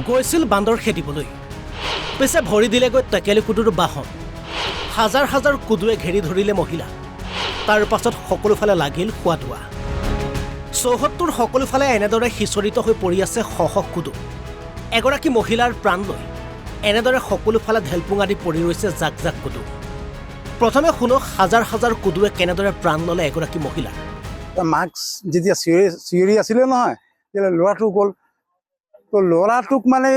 গৈছিল বান্দৰ খেদিবলৈ পিছে ভৰি দিলেগৈ টেকেলি কুটুৰ বাহন হাজাৰ হাজাৰ কুদুৱে ঘেৰি ধৰিলে মহিলা তাৰ পাছত সকলোফালে লাগিল খোৱাদোৱা চৌহদটোৰ সকলোফালে এনেদৰে সিঁচৰিত হৈ পৰি আছে শ শ কুদু এগৰাকী মহিলাৰ প্ৰাণ লৈ এনেদৰে সকলোফালে ঢেলপুঙা দি পৰি ৰৈছে জাক জাক কুদু প্ৰথমে শুনক হাজাৰ হাজাৰ কুদুৱে কেনেদৰে প্ৰাণ ল'লে এগৰাকী মহিলা মাস্ক যেতিয়া চিঞৰি আছিলে নহয় তেতিয়া ল'ৰাটো গ'ল তো ল'ৰাটোক মানে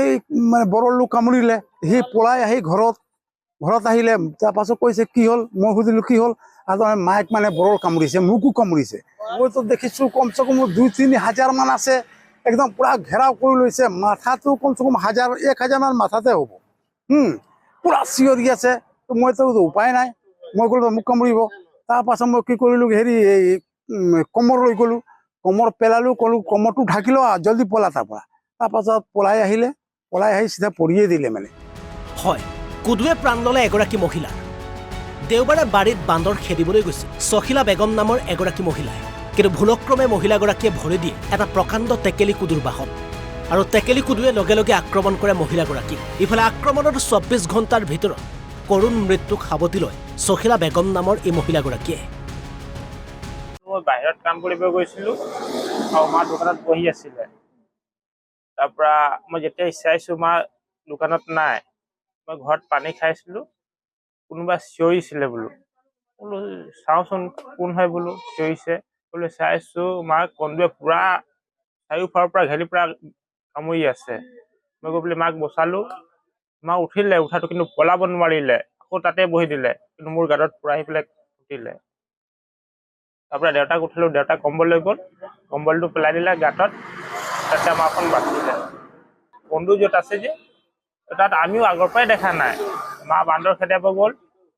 বৰৰ লোক কামুৰিলে সি পলাই আহি ঘৰত আহিলে তাৰপাছত কৈছে কি হ'ল মই সুধিলোঁ কি হ'ল আৰু মাইক মানে বৰৰ কামুৰিছে মোকো কামুৰিছে মইতো দেখিছোঁ কমচে কম 2-3 হাজাৰ মান আছে একদম পুৰা ঘেৰাও কৰি লৈছে মাথাটো কমচে কম 1,000 মান মাথাতে হ'ব পুৰা চিঞৰি আছে মইতো উপায় নাই মই ক'লো মোক কামুৰিব তাৰপাছত মই কি কৰিলোঁ হেৰি এই কমৰ লৈ গ'লোঁ কমৰ পেলালোঁ ক'লোঁ কমৰটো ঢাকি লোৱা জলদি পলা তাৰপাছত পলাই আহি চিধা পৰিয়ে দিলে মানে হয় কুদুৱে প্ৰাণ ল'লে এগৰাকী মহিলা দেওবাৰে বাৰীত বান্দৰ খেদিবলৈ গৈছিল চখিলা বেগম নামৰ এগৰাকী মহিলাই কিন্তু ভুলক্ৰমে মহিলাগৰাকীয়ে ভৰি দিয়ে এটা প্ৰকাণ্ড টেকেলি কুদুৰ বাহন আৰু টেকেলি কুদুৱে লগে লগে আক্ৰমণ কৰে মহিলাগৰাকীক ইফালে আক্ৰমণৰ 24 ঘণ্টাৰ ভিতৰত কৰুণ মৃত্যুক সাৱটি লয় চখিলা বেগম নামৰ এই মহিলাগৰাকীয়ে মই বাহিৰত কাম কৰিব গৈছিলোঁ আৰু মা দোকানত বহি আছিলে তাৰপৰা মই যেতিয়া চাইছোঁ মা দোকানত নাই মই ঘৰত পানী খাইছিলোঁ কোনোবা চিঞৰিছিলে বোলো চাওঁচোন কোন হয় বোলো চিঞৰিছে বোলো চাইছোঁ মা কন্দুৱে পুৰা চাৰিওফালৰ পৰা ঘেলি পুৰা কামুৰি আছে মই গৈ পেলাই মাক বচালোঁ মা উঠিলে উঠাটো কিন্তু পলাব নোৱাৰিলে আকৌ তাতে বহি দিলে কিন্তু মোৰ গাঁতত পুৰা আহি পেলাই উঠিলে তাৰপৰা দেউতাক উঠিলোঁ দেউতাক কম্বল লৈ গ'ল কম্বলটো পেলাই দিলে গাঁতত তাতে মাখন বাচিলে কন্দু য'ত আছে যে তাত আমিও আগৰ পৰাই দেখা নাই মা বান্দৰ খেদাব গ'ল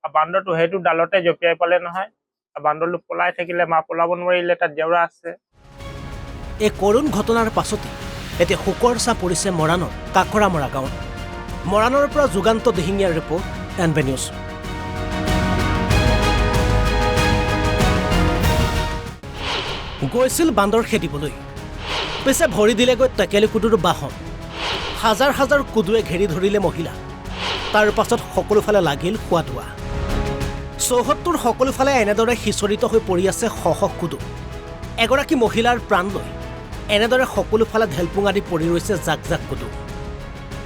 আৰু বান্দৰটো সেইটো ডালতে জঁপিয়াই পালে নহয় আৰু বান্দৰটো পলাই থাকিলে মা পলাব নোৱাৰিলে তাত জেওৰা আছে এই কৰুণ ঘটনাৰ পাছতে এতিয়া শোকৰ ছাঁ পৰিছে মৰাণৰ কাকৰামৰা গাঁৱত মৰাণৰ পৰা যুগান্ত দিহিঙীয়াৰ ৰিপৰ্ট NB নিউজ গৈছিল বান্দৰ খেদিবলৈ পিছে ভৰি দিলেগৈ টেকেলি কুটুৰ বাহন হাজাৰ হাজাৰ কুদুৱে ঘেৰি ধৰিলে মহিলা তাৰ পাছত সকলোফালে লাগিল খোৱাদোৱা চৌহদটোৰ সকলোফালে এনেদৰে সিঁচৰিত হৈ পৰি আছে শ শ কুদু এগৰাকী মহিলাৰ প্ৰাণ লৈ এনেদৰে সকলোফালে ঢেলপুঙা দি পৰি ৰৈছে জাক জাক কুদু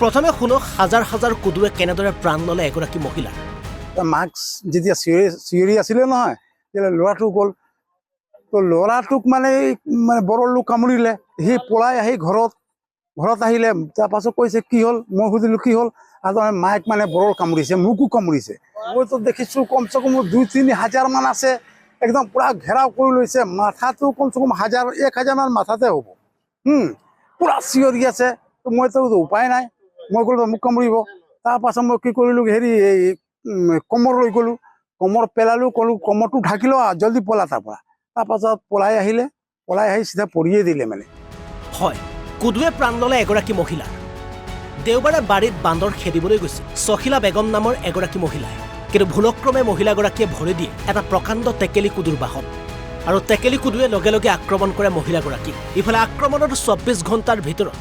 প্ৰথমে শুনক হাজাৰ হাজাৰ কুদুৱে কেনেদৰে প্ৰাণ ল'লে এগৰাকী মহিলা মাস্ক যেতিয়া চিঞৰি আছিলে নহয় তেতিয়া ল'ৰাটো গ'ল তো ল'ৰাটোক মানে বৰৰ লোক কামুৰিলে সি পলাই আহি ঘৰত আহিলে তাৰপাছত কৈছে কি হ'ল মই সুধিলোঁ কি হ'ল আৰু মাইক মানে বৰৰ কামুৰিছে মোকো কামুৰিছে মইতো দেখিছোঁ কমচে কম 2-3 হাজাৰ মান আছে একদম পুৰা ঘেৰাও কৰি লৈছে মাথাটো কমচে কম 1,000 মান মাথাতে হ'ব পুৰা চিঞৰি আছে মইতো উপায় নাই মই ক'লো মোক কামুৰিব তাৰপাছত মই কি কৰিলোঁ হেৰি এই কমৰ লৈ গ'লোঁ কমৰ পেলালোঁ ক'লোঁ কমৰটো ঢাকি লোৱা জলদি পলা তাৰপাছত পলাই আহি চিধা পৰিয়ে দিলে মানে হয় কুদুৱে প্ৰাণ ল'লে এগৰাকী মহিলা দেওবাৰে বাৰীত বান্দৰ খেদিবলৈ গৈছিল চখিলা বেগম নামৰ এগৰাকী মহিলাই কিন্তু ভুলক্ৰমে মহিলাগৰাকীয়ে ভৰি দিয়ে এটা প্ৰকাণ্ড টেকেলি কুদুৰ বাহন আৰু টেকেলি কুদুৱে লগে লগে আক্ৰমণ কৰে মহিলাগৰাকীক ইফালে আক্ৰমণৰ 24 ঘণ্টাৰ ভিতৰত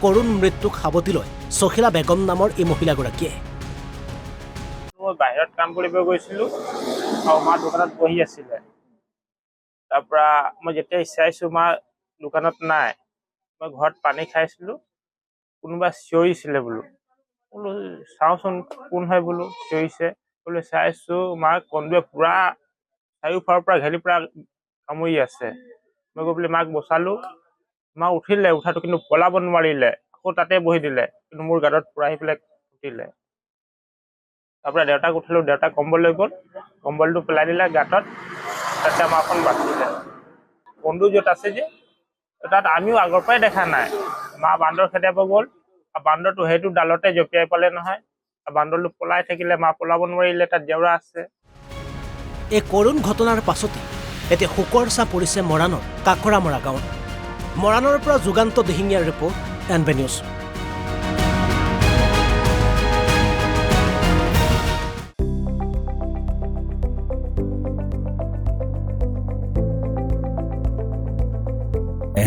কৰুণ মৃত্যুক সাৱটি লয় চখিলা বেগম নামৰ এই মহিলাগৰাকীয়ে মই বাহিৰত কাম কৰিব গৈছিলোঁ আৰু মা দোকানত বহি আছিলে তাৰপৰা মই যেতিয়া চাইছোঁ মা দোকানত নাই মই ঘৰত পানী খাইছিলোঁ কোনোবা চিঞৰিছিলে বোলো চাওঁচোন কোন হয় বোলো চিঞৰিছে বোলো চাইছোঁ মা কন্দুৱে পুৰা চাৰিওফালৰ পৰা ঘেলি পুৰা কামুৰি আছে মই গৈ পেলাই মাক বচালোঁ মা উঠিলে উঠাটো কিন্তু পলাব নোৱাৰিলে আকৌ তাতে বহি দিলে কিন্তু মোৰ গাঁতত পুৰা আহি পেলাই উঠিলে তাৰপৰা দেউতাক উঠিলোঁ দেউতাক কম্বল লৈ গ'ল কম্বলটো পেলাই দিলে গাঁতত তাতে মাখন বাচিলে কন্দু য'ত আছে যে তাত আমিও আগৰ পৰাই দেখা নাই মা বান্দৰ খেদাব গ'ল আৰু বান্দৰটো সেইটো ডালতে জঁপিয়াই পালে নহয় আৰু বান্দৰটো পলাই থাকিলে মা পলাব নোৱাৰিলে তাত জেওৰা আছে এই কৰুণ ঘটনাৰ পাছতে এতিয়া শোকৰ ছাঁ পৰিছে মৰাণৰ কাকৰামৰা গাঁৱত মৰাণৰ পৰা যুগান্ত দিহিঙীয়াৰ report NB news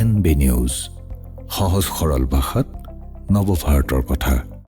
NB news সহজ সৰল ভাষাত নৱভাৰতৰ কথা।